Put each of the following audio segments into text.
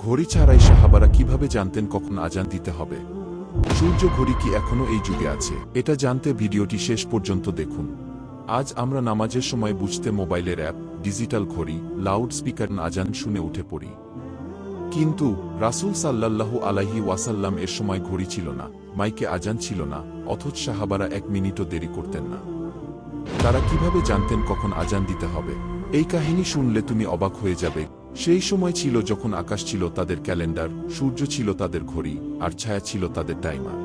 ঘড়ি ছাড়াই সাহাবারা কিভাবে জানতেন কখন আজান দিতে হবে? সূর্য ঘড়ি কি এখনো এই যুগে আছে? এটা জানতে ভিডিওটি শেষ পর্যন্ত দেখুন। আজ আমরা নামাজের সময় বুঝতে মোবাইলের অ্যাপ, ডিজিটাল ঘড়ি, লাউড স্পিকার আজান শুনে উঠে পড়ি। কিন্তু রাসূল সাল্লাল্লাহু আলাইহি ওয়াসাল্লাম এর সময় ঘড়ি ছিল না, মাইকে আজান ছিল না, অথচ সাহাবারা 1 মিনিটও দেরি করতেন না। তারা কিভাবে জানতেন কখন আজান দিতে হবে? এই কাহিনী শুনলে তুমি অবাক হয়ে যাবে। সেই সময় ছিল যখন আকাশ ছিল তাদের ক্যালেন্ডার, সূর্য ছিল তাদের ঘড়ি, আর ছায়া ছিল তাদের টাইমার।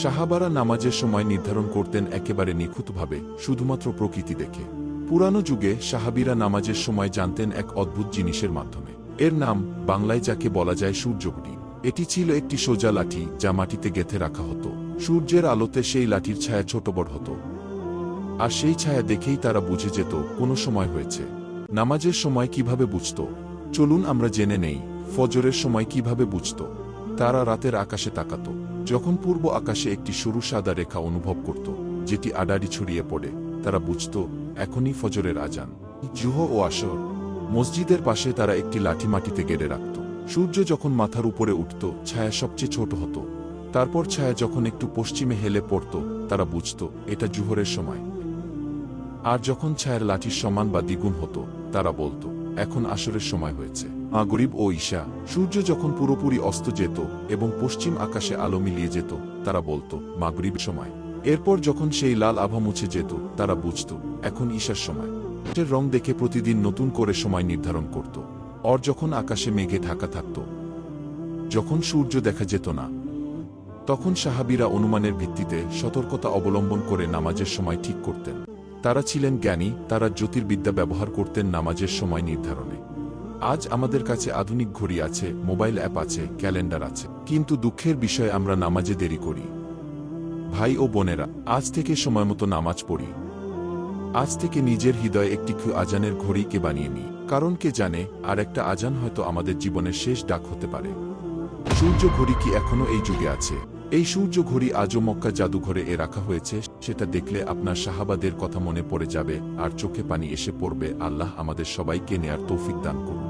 সাহাবারা নামাজের সময় নির্ধারণ করতেন একেবারে নিখুঁতভাবে, শুধুমাত্র প্রকৃতি দেখে। পুরানো যুগে সাহাবীরা নামাজের সময় জানতেন এক অদ্ভুত জিনিসের মাধ্যমে। এর নাম বাংলায় যাকে বলা যায় সূর্যঘড়ি। এটি ছিল একটি সোজা লাঠি যা মাটিতে গেঁথে রাখা হতো। সূর্যের আলোতে সেই লাঠির ছায়া ছোট বড় হতো, আর সেই ছায়া দেখেই তারা বুঝে যেত কোনো সময় হয়েছে। নামাজের সময় কিভাবে বুঝত? চলুন আমরা জেনে নেই। ফজরের সময় কিভাবে বুঝত? তারা রাতের আকাশে তাকাত। যখন পূর্ব আকাশে একটি সরু সাদা রেখা অনুভব করত, যেটি আড়াআড়ি ছড়িয়ে পড়ে, তারা বুঝত এখনই ফজরের আজান। জুহর ও আসর। মসজিদের পাশে তারা একটি লাঠি মাটিতে গেড়ে রাখত। সূর্য যখন মাথার উপরে উঠত, ছায়া সবচেয়ে ছোট হতো। তারপর ছায়া যখন একটু পশ্চিমে হেলে পড়ত, তারা বুঝত এটা জুহরের সময়। আর যখন ছায়ার লাঠির সমান বা দ্বিগুণ হতো, তারা বলতো এখন আসরের সময় হয়েছে। মাগরিব ও ঈশা। সূর্য যখন পুরোপুরি অস্ত যেত এবং পশ্চিম আকাশে আলো মিলিয়ে যেত, তারা বলতো মাগরিব সময়। এরপর যখন সেই লাল আভা মুছে যেত, তারা বুঝত এখন ঈশার সময়। এর রং দেখে প্রতিদিন নতুন করে সময় নির্ধারণ করত। আর যখন আকাশে মেঘে ঢাকা থাকত, যখন সূর্য দেখা যেত না, তখন সাহাবীরা অনুমানের ভিত্তিতে সতর্কতা অবলম্বন করে নামাজের সময় ঠিক করতেন। তারা ছিলেন জ্ঞানী, তারা জ্যোতির্বিদ্যা ব্যবহার করতেন নামাজের সময় নির্ধারণে। আজ আমাদের কাছে আধুনিক ঘড়ি আছে, মোবাইল অ্যাপ আছে, ক্যালেন্ডার আছে, কিন্তু দুঃখের বিষয় আমরা নামাজে দেরি করি। ভাই ও বোনেরা, আজ থেকে সময়মতো নামাজ পড়ি। আজ থেকে নিজের হৃদয়ে একটি আজানের ঘড়িকে বানিয়ে নিই, কারণ কে জানে আর একটা আজান হয়তো আমাদের জীবনের শেষ ডাক হতে পারে। সূর্য ঘড়ি কি এখনো এই যুগে আছে? এই সূর্য ঘড়ি আজও মক্কা জাদুঘরে রাখা হয়েছে। সেটা দেখলে আপনার সাহাবাদের কথা মনে পড়ে যাবে আর চোখে পানি এসে পড়বে। আল্লাহ আমাদের সবাইকে নেয়ার তৌফিক দান করুন।